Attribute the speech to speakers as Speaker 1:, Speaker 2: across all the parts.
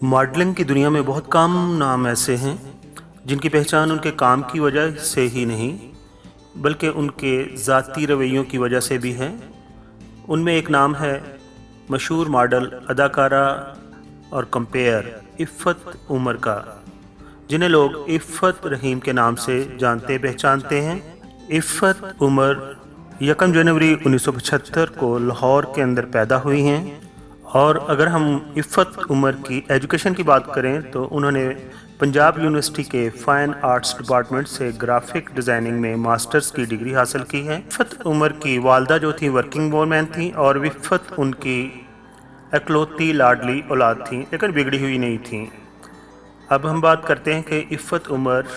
Speaker 1: Modelling की दुनिया में बहुत कम नाम ऐसे हैं जिनकी पहचान उनके काम की वजह से ही नहीं बल्कि उनके ज़ाती रवैयों की वजह से भी है। उनमें एक नाम है मशहूर मॉडल, अदाकारा और कंपेयर इफ़्फ़त उमर का, जिन्हें लोग इफ़्फ़त रहीम के नाम से जानते पहचानते हैं। इफ़्फ़त उमर 1 जनवरी 1975 को लाहौर के अंदर पैदा हुई हैं। और अगर हम इफ़्फ़त उमर की एजुकेशन की बात करें तो उन्होंने पंजाब यूनिवर्सिटी के फ़ाइन आर्ट्स डिपार्टमेंट से ग्राफिक डिज़ाइनिंग में मास्टर्स की डिग्री हासिल की है। इफ़्फ़त उमर की वालदा जो थी वर्किंग वूमेन थी और इफ़्फ़त उनकी इकलौती लाडली औलाद थी, लेकिन बिगड़ी हुई नहीं थी। अब हम बात करते हैं कि इफ़्फ़त उमर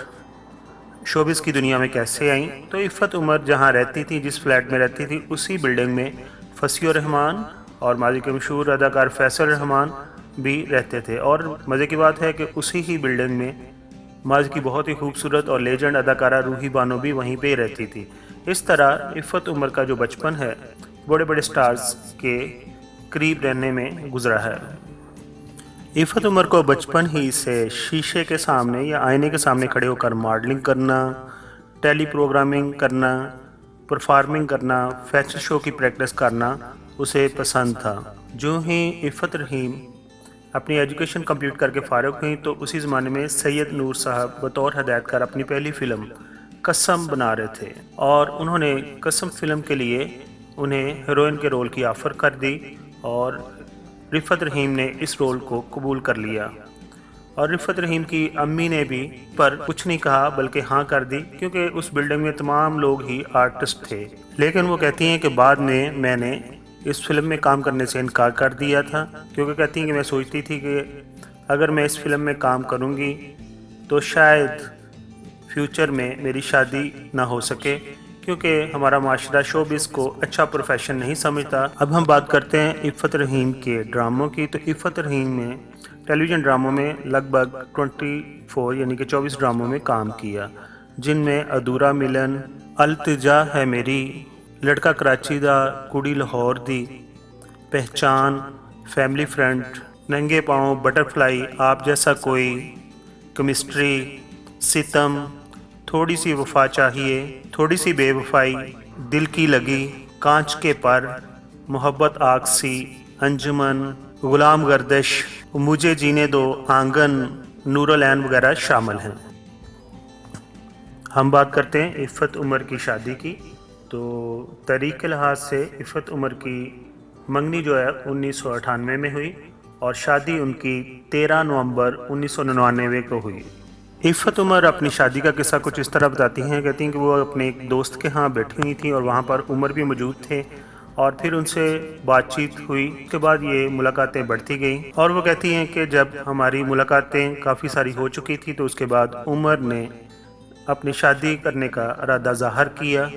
Speaker 1: शोबिस की दुनिया में कैसे आई। तो इफ़्फ़त उमर जहाँ रहती थी, जिस फ्लैट में रहती थी, उसी बिल्डिंग में फसियुर रहमान और माजी के मशहूर अदाकार फैसल रहमान भी रहते थे। और मज़े की बात है कि उसी ही बिल्डिंग में माजी की बहुत ही खूबसूरत और लेजेंड अदाकारा रूही बानो भी वहीं पे रहती थी। इस तरह इफ़्फ़त उमर का जो बचपन है बड़े बड़े स्टार्स के करीब रहने में गुजरा है। इफ़्फ़त उमर को बचपन ही से शीशे के सामने या आईने के सामने खड़े होकर मॉडलिंग करना, टेली प्रोग्रामिंग करना, परफॉर्मिंग करना, फैशन शो की प्रैक्टिस करना उसे पसंद था। जो ही इफ़्फ़त रहीम अपनी एजुकेशन कंप्लीट करके फ़ारिग हुई तो उसी ज़माने में सैयद नूर साहब बतौर हदायतकार अपनी पहली फ़िल्म कसम बना रहे थे और उन्होंने कसम फ़िल्म के लिए उन्हें हीरोइन के रोल की ऑफ़र कर दी और रिफ़त रहीम ने इस रोल को कबूल कर लिया। और रिफ़त रहीम की अम्मी ने भी पर कुछ नहीं कहा बल्कि हाँ कर दी, क्योंकि उस बिल्डिंग में तमाम लोग ही आर्टिस्ट थे। लेकिन वो कहती हैं कि बाद में मैंने इस फिल्म में काम करने से इनकार कर दिया था, क्योंकि कहती हैं कि मैं सोचती थी कि अगर मैं इस फिल्म में काम करूँगी तो शायद फ्यूचर में मेरी शादी ना हो सके, क्योंकि हमारा माशरा शोबिस को अच्छा प्रोफेशन नहीं समझता। अब हम बात करते हैं इफ़्फ़त रहीम के ड्रामों की। तो इफ़्फ़त रहीम ने टेलीविज़न ड्रामों में लगभग 24 यानी कि 24 ड्रामों में काम किया, जिनमें अधूरा मिलन, अल्तिजा है मेरी, लड़का कराची दा, कुड़ी लाहौर दी, पहचान, फैमिली फ्रेंड, नंगे पाँव, बटरफ्लाई, आप जैसा कोई, केमिस्ट्री, सितम, थोड़ी सी वफा चाहिए, थोड़ी सी बेवफाई, दिल की लगी, कांच के पर, मोहब्बत आग सी, अंजुमन, गुलाम गर्दिश, मुझे जीने दो, आंगन, नूरुल ऐन वगैरह शामिल हैं। हम बात करते हैं इफ़्फ़त उमर की शादी की। तो तारीख़ के लिहाज से इफ़्फ़त उमर की मंगनी जो है 1998 में हुई और शादी उनकी 13 नवंबर 1999 को हुई। इफ़्फ़त उमर अपनी शादी का किस्सा कुछ इस तरह बताती हैं। कहती हैं कि वो अपने एक दोस्त के यहाँ बैठी हुई थी और वहाँ पर उमर भी मौजूद थे और फिर उनसे बातचीत हुई। उसके बाद ये मुलाकातें बढ़ती गईं और वो कहती हैं कि जब हमारी मुलाकातें काफ़ी सारी हो चुकी थी तो उसके बाद उमर ने अपनी शादी करने का इरादा ज़ाहिर किया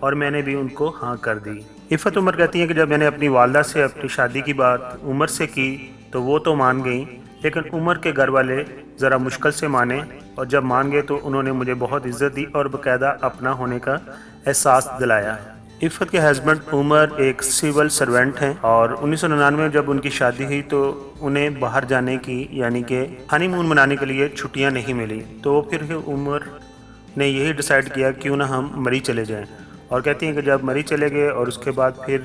Speaker 1: और मैंने भी उनको हाँ कर दी। इफ़्फ़त उमर कहती हैं कि जब मैंने अपनी वालदा से अपनी शादी की बात उमर से की तो वो तो मान गई, लेकिन उमर के घर वाले ज़रा मुश्किल से माने और जब मान गए तो उन्होंने मुझे बहुत इज़्ज़त दी और बाकायदा अपना होने का एहसास दिलाया। इफ़्फ़त के हस्बैंड उमर एक सिविल सर्वेंट हैं और 1999 में जब उनकी शादी हुई तो उन्हें बाहर जाने की यानी कि हनीमून मनाने के लिए छुट्टियां नहीं मिली, तो फिर उमर ने यही डिसाइड किया क्यों ना हम मरी चले जाएं। और कहती हैं कि जब मरी चले गए और उसके बाद फिर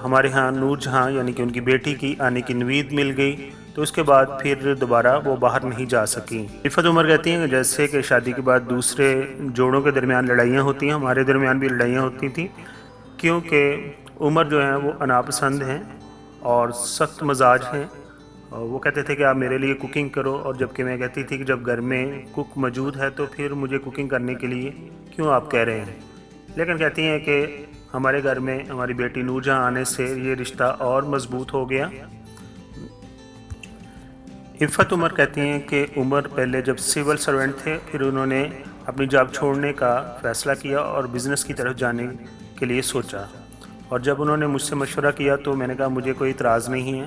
Speaker 1: हमारे यहाँ नूर जहाँ यानी कि उनकी बेटी की आने की उम्मीद मिल गई, तो उसके बाद फिर दोबारा वो बाहर नहीं जा सकी। इफ़्फ़त उमर कहती हैं कि जैसे कि शादी के बाद दूसरे जोड़ों के दरमियान लड़ाइयाँ होती हैं, हमारे दरमियान भी लड़ाइयाँ होती थी, क्योंकि उमर जो हैं वो अनापसंद हैं और सख्त मजाज हैं। और वो कहते थे कि आप मेरे लिए कुकिंग करो, और जबकि मैं कहती थी कि जब घर में कुक मौजूद है तो फिर मुझे कुकिंग करने के लिए क्यों आप कह रहे हैं। लेकिन कहती हैं कि हमारे घर में हमारी बेटी नूरजहाँ आने से ये रिश्ता और मजबूत हो गया। इफ़्फ़त उमर कहती हैं कि उमर पहले जब सिविल सर्वेंट थे फिर उन्होंने अपनी जॉब छोड़ने का फ़ैसला किया और बिज़नेस की तरफ जाने के लिए सोचा, और जब उन्होंने मुझसे मशवरा किया तो मैंने कहा मुझे कोई इतराज़ नहीं है,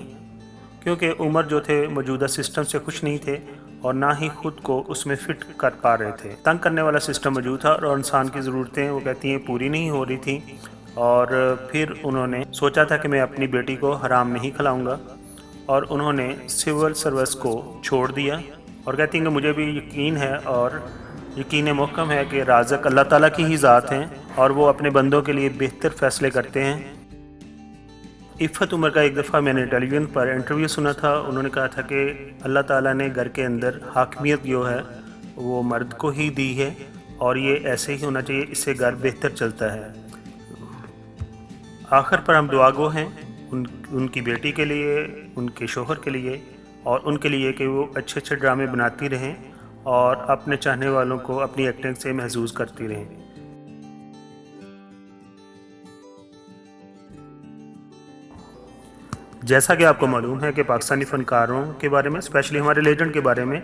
Speaker 1: क्योंकि उमर जो थे मौजूदा सिस्टम से खुश नहीं थे और ना ही ख़ुद को उसमें फ़िट कर पा रहे थे। तंग करने वाला सिस्टम मौजूद था और इंसान की ज़रूरतें वो कहती हैं पूरी नहीं हो रही थी। और फिर उन्होंने सोचा था कि मैं अपनी बेटी को हराम नहीं खिलाऊँगा اور انہوں نے سول سروس کو چھوڑ دیا، اور کہتی ہیں کہ مجھے بھی یقین ہے اور یقین محکم ہے کہ رازق اللہ تعالیٰ کی ہی ذات ہیں اور وہ اپنے بندوں کے لیے بہتر فیصلے کرتے ہیں۔ عفت عمر کا ایک دفعہ میں نے ٹیلی ویژن پر انٹرویو سنا تھا، انہوں نے کہا تھا کہ اللہ تعالیٰ نے گھر کے اندر حاکمیت جو ہے وہ مرد کو ہی دی ہے اور یہ ایسے ہی ہونا چاہیے، اس سے گھر بہتر چلتا ہے۔ آخر پر ہم دعا گو ہیں ان کی بیٹی کے لیے، ان کے شوہر کے لیے اور ان کے لیے کہ وہ اچھے اچھے ڈرامے بناتی رہیں اور اپنے چاہنے والوں کو اپنی ایکٹنگ سے محظوظ کرتی رہیں۔ جیسا کہ آپ کو معلوم ہے کہ پاکستانی فنکاروں کے بارے میں، اسپیشلی ہمارے لیجنڈ کے بارے میں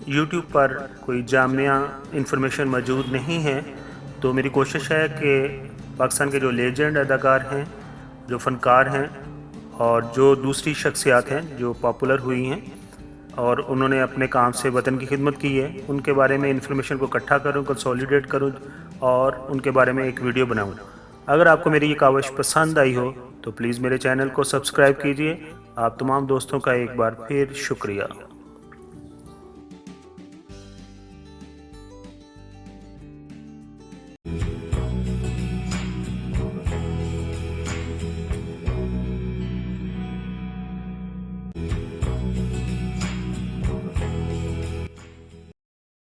Speaker 1: یوٹیوب پر کوئی جامع انفارمیشن موجود نہیں ہے، تو میری کوشش ہے کہ پاکستان کے جو لیجنڈ اداکار ہیں، جو فنکار ہیں اور جو دوسری شخصیات ہیں جو پاپولر ہوئی ہیں اور انہوں نے اپنے کام سے وطن کی خدمت کی ہے، ان کے بارے میں انفارمیشن کو اکٹھا کروں، کنسولیڈیٹ کروں اور ان کے بارے میں ایک ویڈیو بناؤں۔ اگر آپ کو میری یہ کاوش پسند آئی ہو تو پلیز میرے چینل کو سبسکرائب کیجئے۔ آپ تمام دوستوں کا ایک بار پھر شکریہ۔